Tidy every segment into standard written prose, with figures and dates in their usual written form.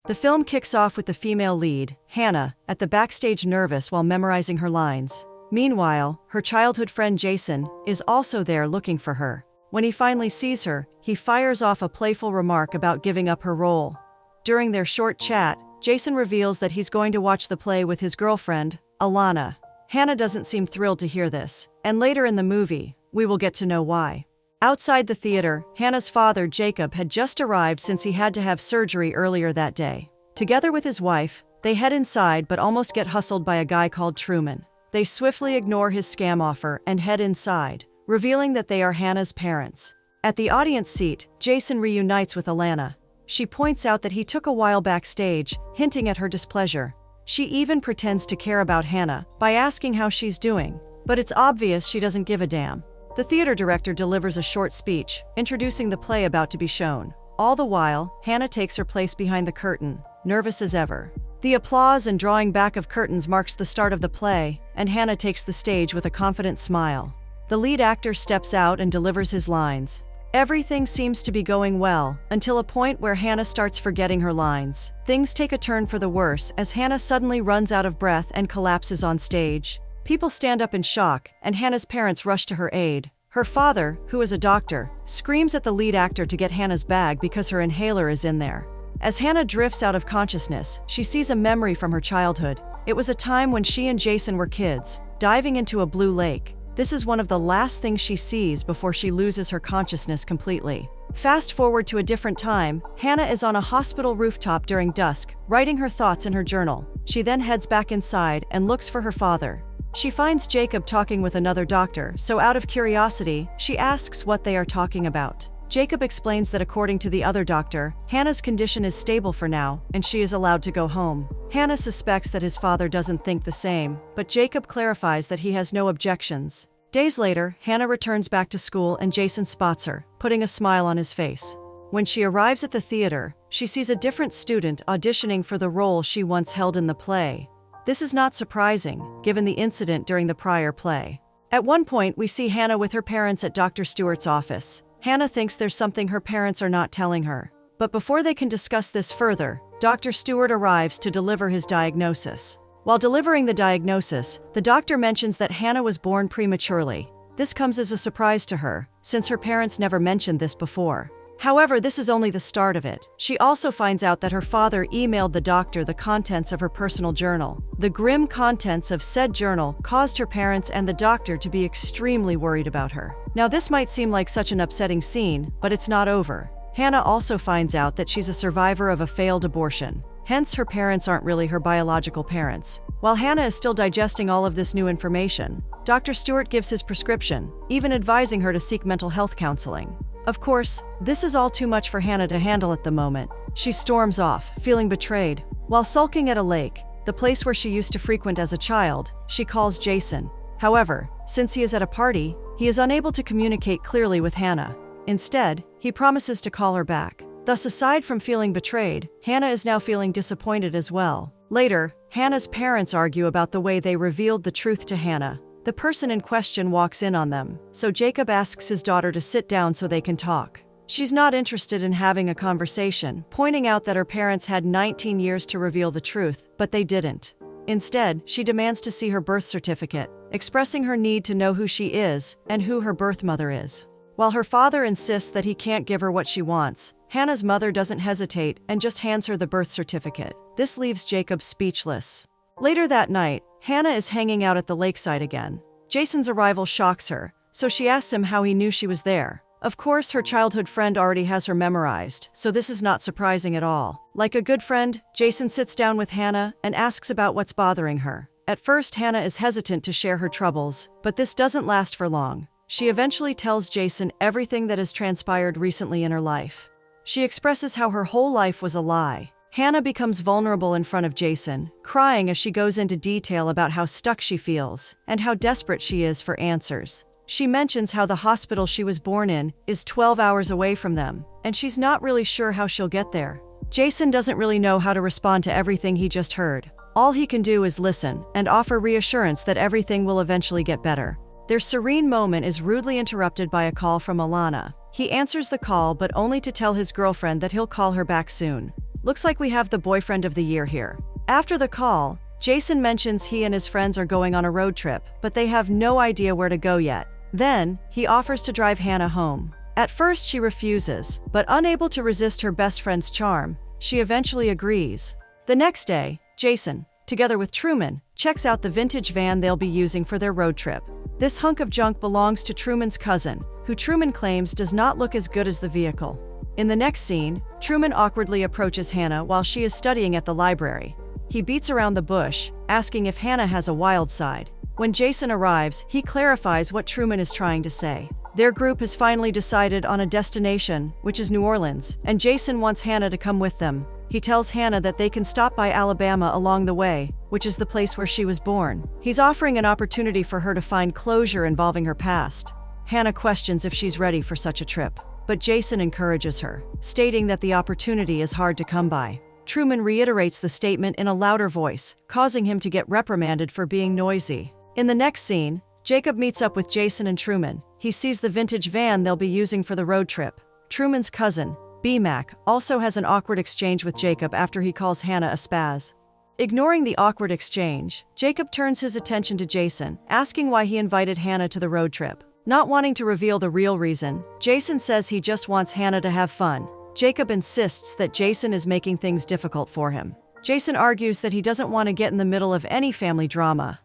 The film kicks off with the female lead, Hannah, at the backstage nervous while memorizing her lines. Meanwhile, her childhood friend Jason is also there looking for her. When he finally sees her, he fires off a playful remark about giving up her role. During their short chat, Jason reveals that he's going to watch the play with his girlfriend, Alana. Hannah doesn't seem thrilled to hear this, and later in the movie, we will get to know why. Outside the theater, Hannah's father, Jacob, had just arrived since he had to have surgery earlier that day. Together with his wife, they head inside but almost get hustled by a guy called Truman. They swiftly ignore his scam offer and head inside, revealing that they are Hannah's parents. At the audience seat, Jason reunites with Alana. She points out that he took a while backstage, hinting at her displeasure. She even pretends to care about Hannah by asking how she's doing, but it's obvious she doesn't give a damn. The theater director delivers a short speech, introducing the play about to be shown. All the while, Hannah takes her place behind the curtain, nervous as ever. The applause and drawing back of curtains marks the start of the play, and Hannah takes the stage with a confident smile. The lead actor steps out and delivers his lines. Everything seems to be going well, until a point where Hannah starts forgetting her lines. Things take a turn for the worse as Hannah suddenly runs out of breath and collapses on stage. People stand up in shock, and Hannah's parents rush to her aid. Her father, who is a doctor, screams at the lead actor to get Hannah's bag because her inhaler is in there. As Hannah drifts out of consciousness, she sees a memory from her childhood. It was a time when she and Jason were kids, diving into a blue lake. This is one of the last things she sees before she loses her consciousness completely. Fast forward to a different time, Hannah is on a hospital rooftop during dusk, writing her thoughts in her journal. She then heads back inside and looks for her father. She finds Jacob talking with another doctor, so out of curiosity, she asks what they are talking about. Jacob explains that according to the other doctor, Hannah's condition is stable for now, and she is allowed to go home. Hannah suspects that his father doesn't think the same, but Jacob clarifies that he has no objections. Days later, Hannah returns back to school and Jason spots her, putting a smile on his face. When she arrives at the theater, she sees a different student auditioning for the role she once held in the play. This is not surprising, given the incident during the prior play. At one point, we see Hannah with her parents at Dr. Stewart's office. Hannah thinks there's something her parents are not telling her. But before they can discuss this further, Dr. Stewart arrives to deliver his diagnosis. While delivering the diagnosis, the doctor mentions that Hannah was born prematurely. This comes as a surprise to her, since her parents never mentioned this before. However, this is only the start of it. She also finds out that her father emailed the doctor the contents of her personal journal. The grim contents of said journal caused her parents and the doctor to be extremely worried about her. Now, this might seem like such an upsetting scene, but it's not over. Hannah also finds out that she's a survivor of a failed abortion. Hence, her parents aren't really her biological parents. While Hannah is still digesting all of this new information, Dr. Stewart gives his prescription, even advising her to seek mental health counseling. Of course, this is all too much for Hannah to handle at the moment. She storms off, feeling betrayed. While sulking at a lake, the place where she used to frequent as a child, she calls Jason. However, since he is at a party, he is unable to communicate clearly with Hannah. Instead, he promises to call her back. Thus, aside from feeling betrayed, Hannah is now feeling disappointed as well. Later, Hannah's parents argue about the way they revealed the truth to Hannah. The person in question walks in on them, so Jacob asks his daughter to sit down so they can talk. She's not interested in having a conversation, pointing out that her parents had 19 years to reveal the truth, but they didn't. Instead, she demands to see her birth certificate, expressing her need to know who she is and who her birth mother is. While her father insists that he can't give her what she wants, Hannah's mother doesn't hesitate and just hands her the birth certificate. This leaves Jacob speechless. Later that night, Hannah is hanging out at the lakeside again. Jason's arrival shocks her, so she asks him how he knew she was there. Of course, her childhood friend already has her memorized, so this is not surprising at all. Like a good friend, Jason sits down with Hannah and asks about what's bothering her. At first, Hannah is hesitant to share her troubles, but this doesn't last for long. She eventually tells Jason everything that has transpired recently in her life. She expresses how her whole life was a lie. Hannah becomes vulnerable in front of Jason, crying as she goes into detail about how stuck she feels and how desperate she is for answers. She mentions how the hospital she was born in is 12 hours away from them, and she's not really sure how she'll get there. Jason doesn't really know how to respond to everything he just heard. All he can do is listen and offer reassurance that everything will eventually get better. Their serene moment is rudely interrupted by a call from Alana. He answers the call, but only to tell his girlfriend that he'll call her back soon. Looks like we have the boyfriend of the year here. After the call, Jason mentions he and his friends are going on a road trip, but they have no idea where to go yet. Then, he offers to drive Hannah home. At first she refuses, but unable to resist her best friend's charm, she eventually agrees. The next day, Jason, together with Truman, checks out the vintage van they'll be using for their road trip. This hunk of junk belongs to Truman's cousin, who Truman claims does not look as good as the vehicle. In the next scene, Truman awkwardly approaches Hannah while she is studying at the library. He beats around the bush, asking if Hannah has a wild side. When Jason arrives, he clarifies what Truman is trying to say. Their group has finally decided on a destination, which is New Orleans, and Jason wants Hannah to come with them. He tells Hannah that they can stop by Alabama along the way, which is the place where she was born. He's offering an opportunity for her to find closure involving her past. Hannah questions if she's ready for such a trip, but Jason encourages her, stating that the opportunity is hard to come by. Truman reiterates the statement in a louder voice, causing him to get reprimanded for being noisy. In the next scene, Jacob meets up with Jason and Truman. He sees the vintage van they'll be using for the road trip. Truman's cousin, B-Mac, also has an awkward exchange with Jacob after he calls Hannah a spaz. Ignoring the awkward exchange, Jacob turns his attention to Jason, asking why he invited Hannah to the road trip. Not wanting to reveal the real reason, Jason says he just wants Hannah to have fun. Jacob insists that Jason is making things difficult for him. Jason argues that he doesn't want to get in the middle of any family drama,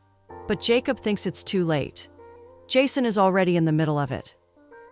but Jacob thinks it's too late. Jason is already in the middle of it.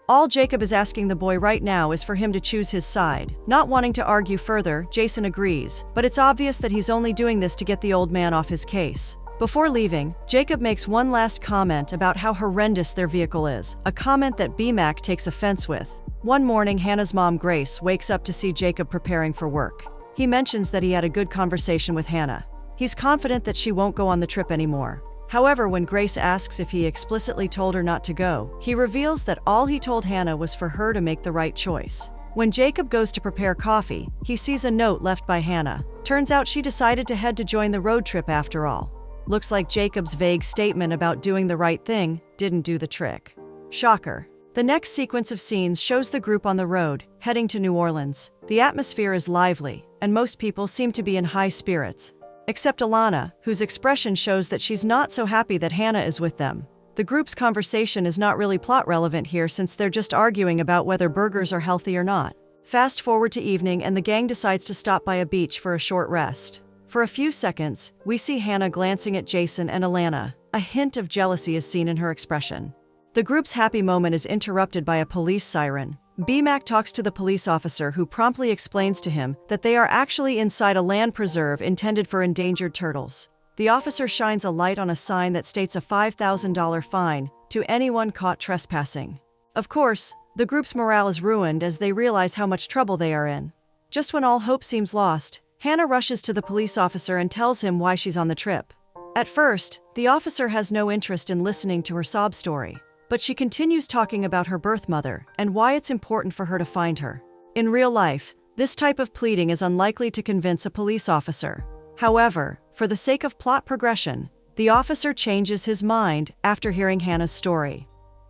All Jacob is asking the boy right now is for him to choose his side. Not wanting to argue further, Jason agrees, but it's obvious that he's only doing this to get the old man off his case. Before leaving, Jacob makes one last comment about how horrendous their vehicle is, a comment that B-Mac takes offense with. One morning, Hannah's mom, Grace, wakes up to see Jacob preparing for work. He mentions that he had a good conversation with Hannah. He's confident that she won't go on the trip anymore. However, when Grace asks if he explicitly told her not to go, he reveals that all he told Hannah was for her to make the right choice. When Jacob goes to prepare coffee, he sees a note left by Hannah. Turns out she decided to head to join the road trip after all. Looks like Jacob's vague statement about doing the right thing didn't do the trick. Shocker. The next sequence of scenes shows the group on the road, heading to New Orleans. The atmosphere is lively, and most people seem to be in high spirits. Except Alana, whose expression shows that she's not so happy that Hannah is with them. The group's conversation is not really plot relevant here since they're just arguing about whether burgers are healthy or not. Fast forward to evening and the gang decides to stop by a beach for a short rest. For a few seconds, we see Hannah glancing at Jason and Alana. A hint of jealousy is seen in her expression. The group's happy moment is interrupted by a police siren. B-Mac talks to the police officer who promptly explains to him that they are actually inside a land preserve intended for endangered turtles. The officer shines a light on a sign that states a $5,000 fine to anyone caught trespassing. Of course, the group's morale is ruined as they realize how much trouble they are in. Just when all hope seems lost, Hannah rushes to the police officer and tells him why she's on the trip. At first, the officer has no interest in listening to her sob story, but she continues talking about her birth mother and why it's important for her to find her. In real life, this type of pleading is unlikely to convince a police officer. However, for the sake of plot progression, the officer changes his mind after hearing Hannah's story.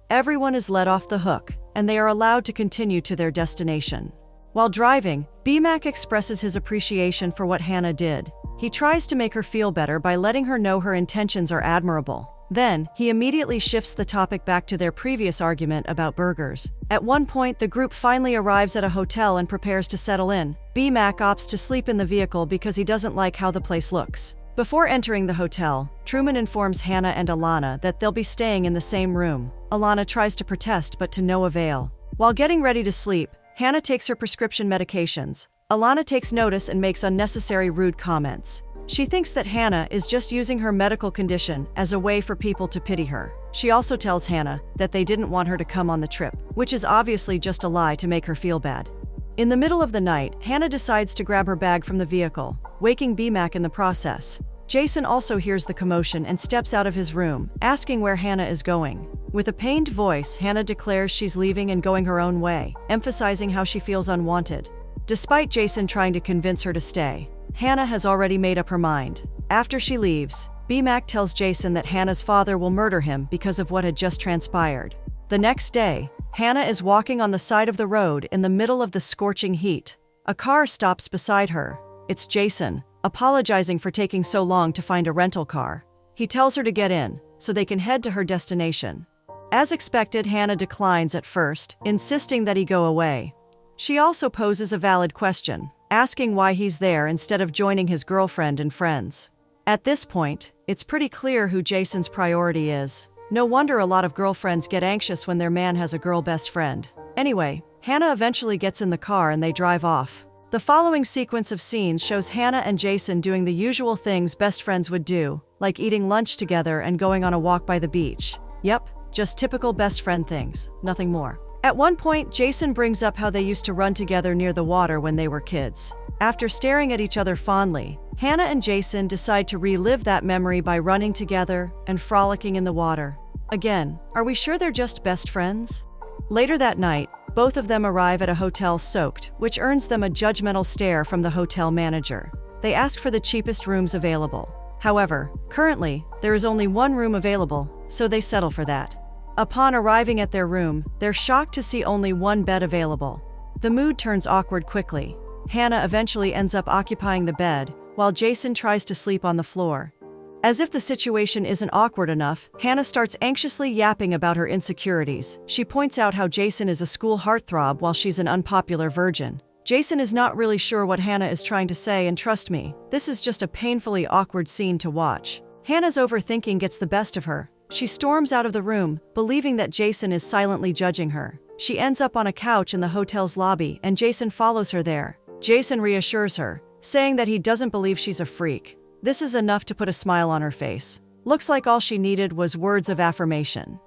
Everyone is let off the hook, and they are allowed to continue to their destination. While driving, B-Mac expresses his appreciation for what Hannah did. He tries to make her feel better by letting her know her intentions are admirable. Then, he immediately shifts the topic back to their previous argument about burgers. At one point, the group finally arrives at a hotel and prepares to settle in. B-Mac opts to sleep in the vehicle because he doesn't like how the place looks. Before entering the hotel, Truman informs Hannah and Alana that they'll be staying in the same room. Alana tries to protest, but to no avail. While getting ready to sleep, Hannah takes her prescription medications. Alana takes notice and makes unnecessary rude comments. She thinks that Hannah is just using her medical condition as a way for people to pity her. She also tells Hannah that they didn't want her to come on the trip, which is obviously just a lie to make her feel bad. In the middle of the night, Hannah decides to grab her bag from the vehicle, waking B-Mac in the process. Jason also hears the commotion and steps out of his room, asking where Hannah is going. With a pained voice, Hannah declares she's leaving and going her own way, emphasizing how she feels unwanted. Despite Jason trying to convince her to stay, Hannah has already made up her mind. After she leaves, B-Mac tells Jason that Hannah's father will murder him because of what had just transpired. The next day, Hannah is walking on the side of the road in the middle of the scorching heat. A car stops beside her. it's Jason, apologizing for taking so long to find a rental car. He tells her to get in, so they can head to her destination. As expected, Hannah declines at first, insisting that he go away. She also poses a valid question, asking why he's there instead of joining his girlfriend and friends. At this point, it's pretty clear who Jason's priority is. No wonder a lot of girlfriends get anxious when their man has a girl best friend. Anyway, Hannah eventually gets in the car and they drive off. The following sequence of scenes shows Hannah and Jason doing the usual things best friends would do, like eating lunch together and going on a walk by the beach. Yep, just typical best friend things, nothing more. At one point, Jason brings up how they used to run together near the water when they were kids. After staring at each other fondly, Hannah and Jason decide to relive that memory by running together and frolicking in the water. Again, are we sure they're just best friends? Later that night, both of them arrive at a hotel soaked, which earns them a judgmental stare from the hotel manager. They ask for the cheapest rooms available. However, currently, there is only one room available, so they settle for that. Upon arriving at their room, they're shocked to see only one bed available. The mood turns awkward quickly. Hannah eventually ends up occupying the bed, while Jason tries to sleep on the floor. As if the situation isn't awkward enough, Hannah starts anxiously yapping about her insecurities. She points out how Jason is a school heartthrob while she's an unpopular virgin. Jason is not really sure what Hannah is trying to say, and trust me, this is just a painfully awkward scene to watch. Hannah's overthinking gets the best of her. She storms out of the room, believing that Jason is silently judging her. She ends up on a couch in the hotel's lobby, and Jason follows her there. Jason reassures her, saying that he doesn't believe she's a freak. This is enough to put a smile on her face. Looks like all she needed was words of affirmation.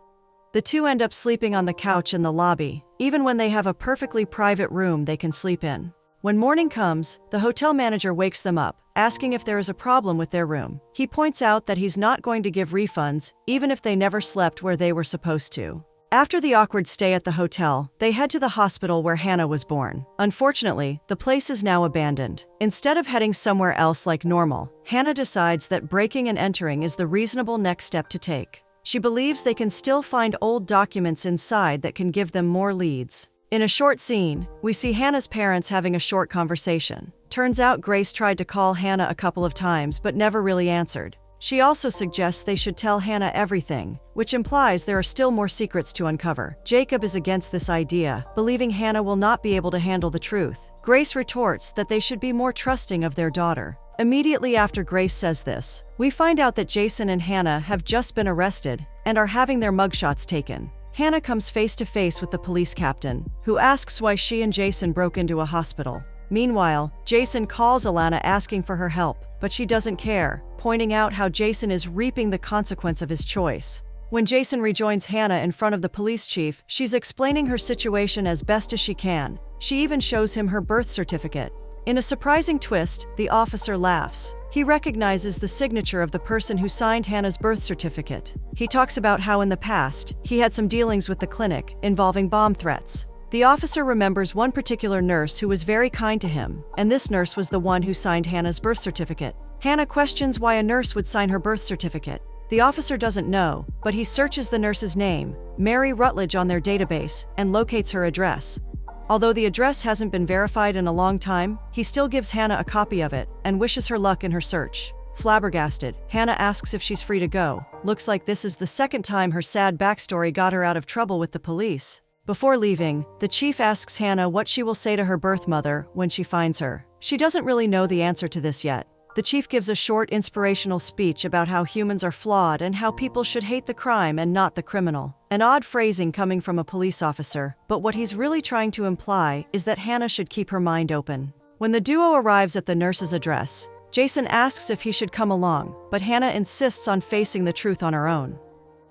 The two end up sleeping on the couch in the lobby, even when they have a perfectly private room they can sleep in. When morning comes, the hotel manager wakes them up, asking if there is a problem with their room. He points out that he's not going to give refunds, even if they never slept where they were supposed to. After the awkward stay at the hotel, they head to the hospital where Hannah was born. Unfortunately, the place is now abandoned. Instead of heading somewhere else like normal, Hannah decides that breaking and entering is the reasonable next step to take. She believes they can still find old documents inside that can give them more leads. In a short scene, we see Hannah's parents having a short conversation. Turns out Grace tried to call Hannah a couple of times but never really answered. She also suggests they should tell Hannah everything, which implies there are still more secrets to uncover. Jacob is against this idea, believing Hannah will not be able to handle the truth. Grace retorts that they should be more trusting of their daughter. Immediately after Grace says this, we find out that Jason and Hannah have just been arrested and are having their mugshots taken. Hannah comes face to face with the police captain, who asks why she and Jason broke into a hospital. Meanwhile, Jason calls Alana asking for her help, but she doesn't care, pointing out how Jason is reaping the consequence of his choice. When Jason rejoins Hannah in front of the police chief, she's explaining her situation as best as she can. She even shows him her birth certificate. In a surprising twist, the officer laughs. He recognizes the signature of the person who signed Hannah's birth certificate. He talks about how in the past, he had some dealings with the clinic involving bomb threats. The officer remembers one particular nurse who was very kind to him, and this nurse was the one who signed Hannah's birth certificate. Hannah questions why a nurse would sign her birth certificate. The officer doesn't know, but he searches the nurse's name, Mary Rutledge, on their database, and locates her address. Although the address hasn't been verified in a long time, he still gives Hannah a copy of it and wishes her luck in her search. Flabbergasted, Hannah asks if she's free to go. Looks like this is the second time her sad backstory got her out of trouble with the police. Before leaving, the chief asks Hannah what she will say to her birth mother when she finds her. She doesn't really know the answer to this yet. The chief gives a short inspirational speech about how humans are flawed and how people should hate the crime and not the criminal. An odd phrasing coming from a police officer, but what he's really trying to imply is that Hannah should keep her mind open. When the duo arrives at the nurse's address, Jason asks if he should come along, but Hannah insists on facing the truth on her own.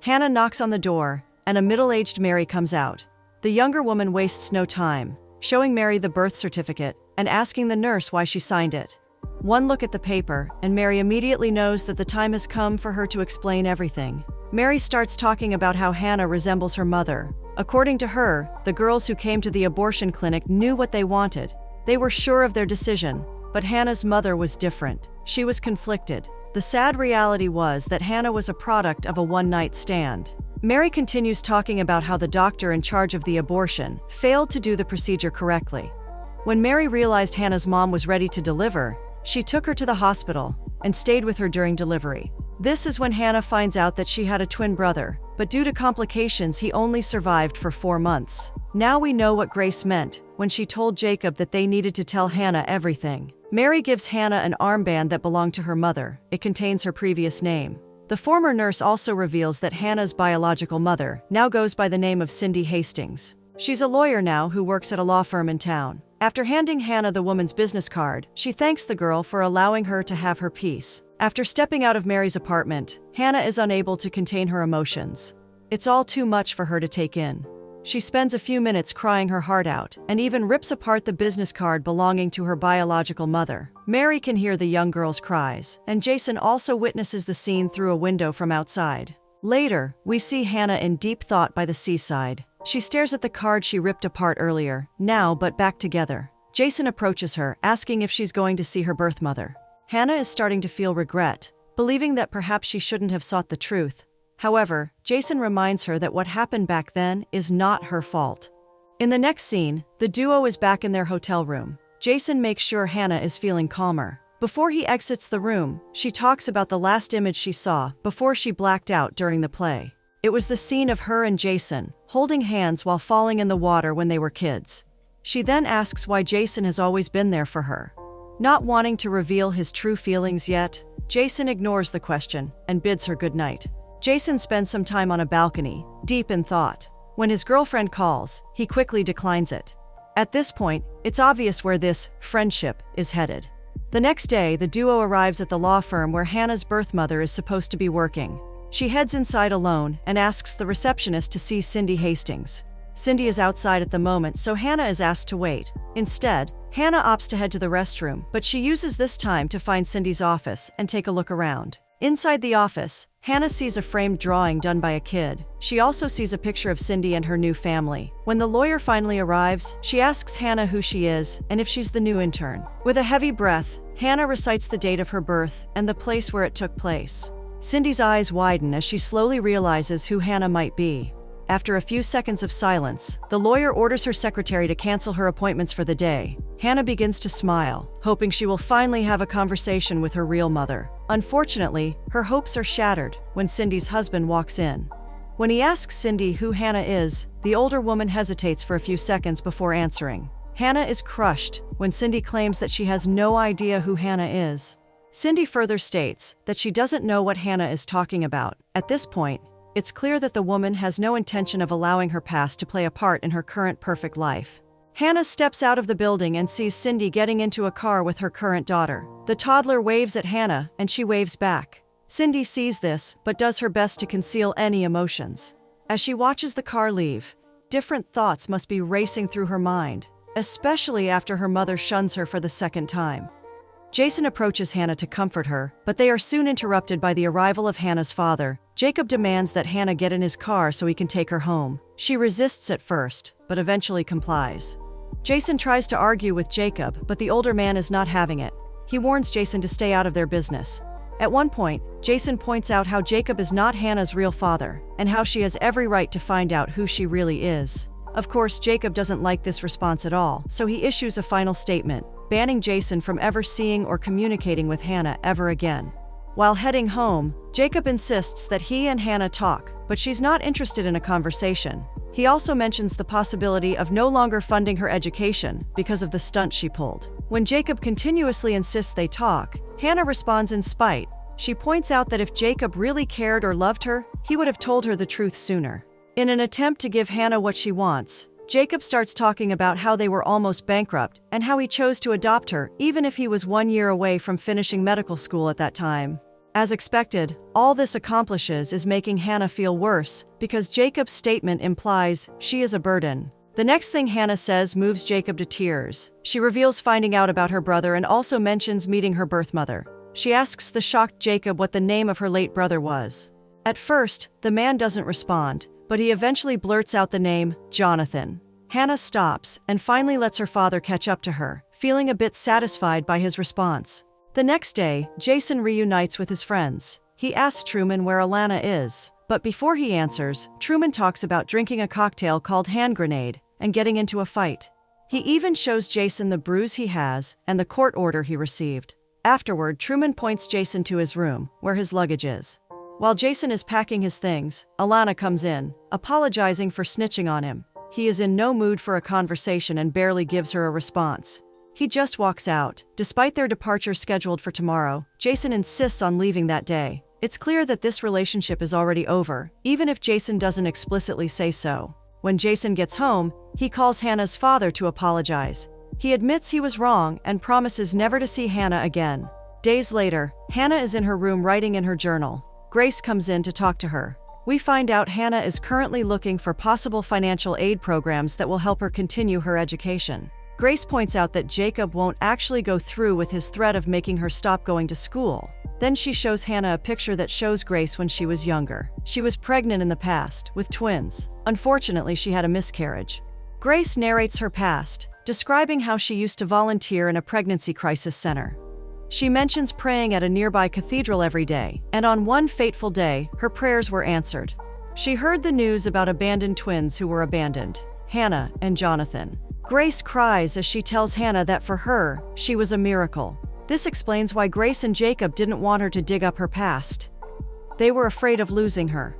Hannah knocks on the door, and a middle-aged Mary comes out. The younger woman wastes no time, showing Mary the birth certificate and asking the nurse why she signed it. One look at the paper, and Mary immediately knows that the time has come for her to explain everything. Mary starts talking about how Hannah resembles her mother. According to her, the girls who came to the abortion clinic knew what they wanted. They were sure of their decision, but Hannah's mother was different. She was conflicted. The sad reality was that Hannah was a product of a one-night stand. Mary continues talking about how the doctor in charge of the abortion failed to do the procedure correctly. When Mary realized Hannah's mom was ready to deliver, She took her to the hospital and stayed with her during delivery. This is when Hannah finds out that she had a twin brother, but due to complications he only survived for 4 months. Now we know what Grace meant when she told Jacob that they needed to tell Hannah everything. Mary gives Hannah an armband that belonged to her mother. It contains her previous name. The former nurse also reveals that Hannah's biological mother now goes by the name of Cindy Hastings. She's a lawyer now who works at a law firm in town. After handing Hannah the woman's business card, she thanks the girl for allowing her to have her peace. After stepping out of Mary's apartment, Hannah is unable to contain her emotions. It's all too much for her to take in. She spends a few minutes crying her heart out and even rips apart the business card belonging to her biological mother. Mary can hear the young girl's cries, and Jason also witnesses the scene through a window from outside. Later, we see Hannah in deep thought by the seaside. She stares at the card she ripped apart earlier, now but back together. Jason approaches her, asking if she's going to see her birth mother. Hannah is starting to feel regret, believing that perhaps she shouldn't have sought the truth. However, Jason reminds her that what happened back then is not her fault. In the next scene, the duo is back in their hotel room. Jason makes sure Hannah is feeling calmer. Before he exits the room, she talks about the last image she saw before she blacked out during the play. It was the scene of her and Jason, holding hands while falling in the water when they were kids. She then asks why Jason has always been there for her. Not wanting to reveal his true feelings yet, Jason ignores the question and bids her goodnight. Jason spends some time on a balcony, deep in thought. When his girlfriend calls, he quickly declines it. At this point, it's obvious where this friendship is headed. The next day, the duo arrives at the law firm where Hannah's birth mother is supposed to be working. She heads inside alone and asks the receptionist to see Cindy Hastings. Cindy is outside at the moment, so Hannah is asked to wait. Instead, Hannah opts to head to the restroom, but she uses this time to find Cindy's office and take a look around. Inside the office, Hannah sees a framed drawing done by a kid. She also sees a picture of Cindy and her new family. When the lawyer finally arrives, she asks Hannah who she is and if she's the new intern. With a heavy breath, Hannah recites the date of her birth and the place where it took place. Cindy's eyes widen as she slowly realizes who Hannah might be. After a few seconds of silence, the lawyer orders her secretary to cancel her appointments for the day. Hannah begins to smile, hoping she will finally have a conversation with her real mother. Unfortunately, her hopes are shattered when Cindy's husband walks in. When he asks Cindy who Hannah is, the older woman hesitates for a few seconds before answering. Hannah is crushed when Cindy claims that she has no idea who Hannah is. Cindy further states that she doesn't know what Hannah is talking about. At this point, it's clear that the woman has no intention of allowing her past to play a part in her current perfect life. Hannah steps out of the building and sees Cindy getting into a car with her current daughter. The toddler waves at Hannah, and she waves back. Cindy sees this, but does her best to conceal any emotions. As she watches the car leave, different thoughts must be racing through her mind, especially after her mother shuns her for the second time. Jason approaches Hannah to comfort her, but they are soon interrupted by the arrival of Hannah's father. Jacob demands that Hannah get in his car so he can take her home. She resists at first, but eventually complies. Jason tries to argue with Jacob, but the older man is not having it. He warns Jason to stay out of their business. At one point, Jason points out how Jacob is not Hannah's real father, and how she has every right to find out who she really is. Of course, Jacob doesn't like this response at all, so he issues a final statement, banning Jason from ever seeing or communicating with Hannah ever again. While heading home, Jacob insists that he and Hannah talk, but she's not interested in a conversation. He also mentions the possibility of no longer funding her education because of the stunt she pulled. When Jacob continuously insists they talk, Hannah responds in spite. She points out that if Jacob really cared or loved her, he would have told her the truth sooner. In an attempt to give Hannah what she wants, Jacob starts talking about how they were almost bankrupt and how he chose to adopt her even if he was 1 year away from finishing medical school at that time. As expected, all this accomplishes is making Hannah feel worse because Jacob's statement implies she is a burden. The next thing Hannah says moves Jacob to tears. She reveals finding out about her brother and also mentions meeting her birth mother. She asks the shocked Jacob what the name of her late brother was. At first, the man doesn't respond, but he eventually blurts out the name, Jonathan. Hannah stops and finally lets her father catch up to her, feeling a bit satisfied by his response. The next day, Jason reunites with his friends. He asks Truman where Alana is, but before he answers, Truman talks about drinking a cocktail called hand grenade and getting into a fight. He even shows Jason the bruise he has and the court order he received. Afterward, Truman points Jason to his room, where his luggage is. While Jason is packing his things, Alana comes in, apologizing for snitching on him. He is in no mood for a conversation and barely gives her a response. He just walks out. Despite their departure scheduled for tomorrow, Jason insists on leaving that day. It's clear that this relationship is already over, even if Jason doesn't explicitly say so. When Jason gets home, he calls Hannah's father to apologize. He admits he was wrong and promises never to see Hannah again. Days later, Hannah is in her room writing in her journal. Grace comes in to talk to her. We find out Hannah is currently looking for possible financial aid programs that will help her continue her education. Grace points out that Jacob won't actually go through with his threat of making her stop going to school. Then she shows Hannah a picture that shows Grace when she was younger. She was pregnant in the past, with twins. Unfortunately, she had a miscarriage. Grace narrates her past, describing how she used to volunteer in a pregnancy crisis center. She mentions praying at a nearby cathedral every day, and on one fateful day, her prayers were answered. She heard the news about abandoned twins who were abandoned, Hannah and Jonathan. Grace cries as she tells Hannah that for her, she was a miracle. This explains why Grace and Jacob didn't want her to dig up her past. They were afraid of losing her.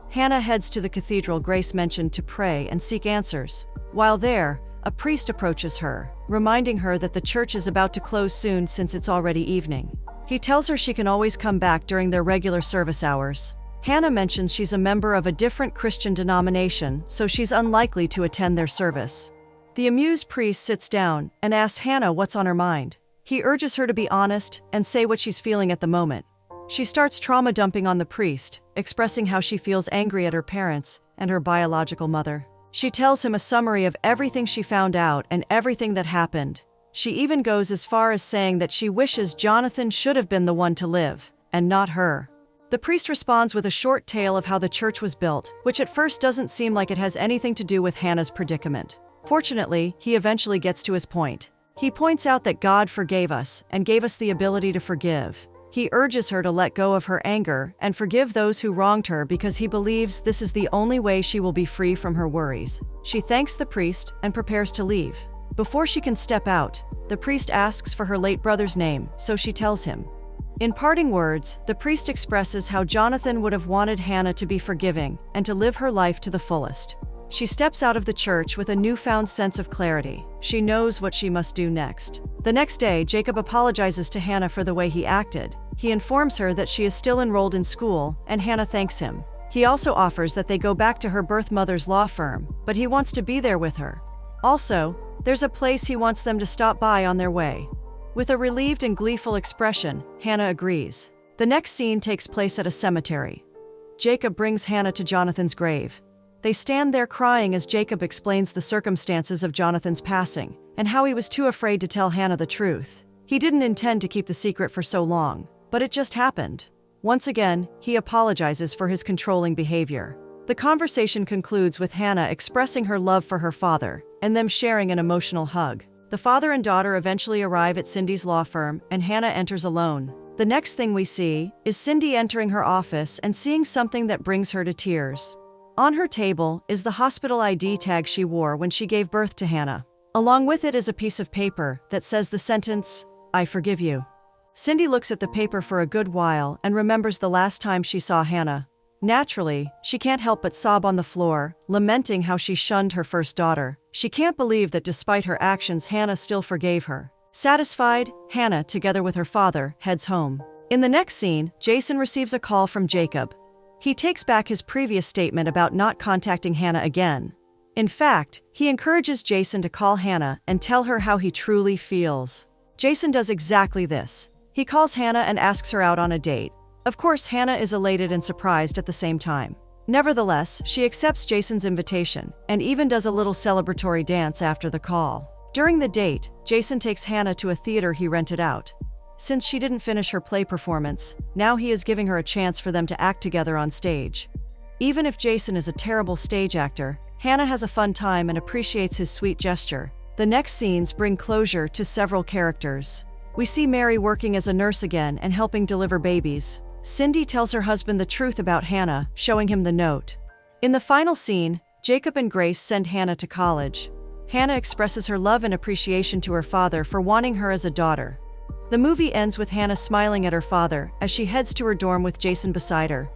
Hannah heads to the cathedral Grace mentioned to pray and seek answers. While there, a priest approaches her, reminding her that the church is about to close soon since it's already evening. He tells her she can always come back during their regular service hours. Hannah mentions she's a member of a different Christian denomination, so she's unlikely to attend their service. The amused priest sits down and asks Hannah what's on her mind. He urges her to be honest and say what she's feeling at the moment. She starts trauma dumping on the priest, expressing how she feels angry at her parents and her biological mother. She tells him a summary of everything she found out and everything that happened. She even goes as far as saying that she wishes Jonathan should have been the one to live, and not her. The priest responds with a short tale of how the church was built, which at first doesn't seem like it has anything to do with Hannah's predicament. Fortunately, he eventually gets to his point. He points out that God forgave us and gave us the ability to forgive. He urges her to let go of her anger and forgive those who wronged her because he believes this is the only way she will be free from her worries. She thanks the priest and prepares to leave. Before she can step out, the priest asks for her late brother's name, so she tells him. In parting words, the priest expresses how Jonathan would have wanted Hannah to be forgiving and to live her life to the fullest. She steps out of the church with a newfound sense of clarity. She knows what she must do next. The next day, Jacob apologizes to Hannah for the way he acted. He informs her that she is still enrolled in school, and Hannah thanks him. He also offers that they go back to her birth mother's law firm, but he wants to be there with her. Also, there's a place he wants them to stop by on their way. With a relieved and gleeful expression, Hannah agrees. The next scene takes place at a cemetery. Jacob brings Hannah to Jonathan's grave. They stand there crying as Jacob explains the circumstances of Jonathan's passing, and how he was too afraid to tell Hannah the truth. He didn't intend to keep the secret for so long, but it just happened. Once again, he apologizes for his controlling behavior. The conversation concludes with Hannah expressing her love for her father, and them sharing an emotional hug. The father and daughter eventually arrive at Cindy's law firm, and Hannah enters alone. The next thing we see is Cindy entering her office and seeing something that brings her to tears. On her table is the hospital ID tag she wore when she gave birth to Hannah. Along with it is a piece of paper that says the sentence, "I forgive you." Cindy looks at the paper for a good while and remembers the last time she saw Hannah. Naturally, she can't help but sob on the floor, lamenting how she shunned her first daughter. She can't believe that despite her actions, Hannah still forgave her. Satisfied, Hannah, together with her father, heads home. In the next scene, Jason receives a call from Jacob. He takes back his previous statement about not contacting Hannah again. In fact, he encourages Jason to call Hannah and tell her how he truly feels. Jason does exactly this. He calls Hannah and asks her out on a date. Of course, Hannah is elated and surprised at the same time. Nevertheless, she accepts Jason's invitation and even does a little celebratory dance after the call. During the date, Jason takes Hannah to a theater he rented out. Since she didn't finish her play performance, now he is giving her a chance for them to act together on stage. Even if Jason is a terrible stage actor, Hannah has a fun time and appreciates his sweet gesture. The next scenes bring closure to several characters. We see Mary working as a nurse again and helping deliver babies. Cindy tells her husband the truth about Hannah, showing him the note. In the final scene, Jacob and Grace send Hannah to college. Hannah expresses her love and appreciation to her father for wanting her as a daughter. The movie ends with Hannah smiling at her father as she heads to her dorm with Jason beside her.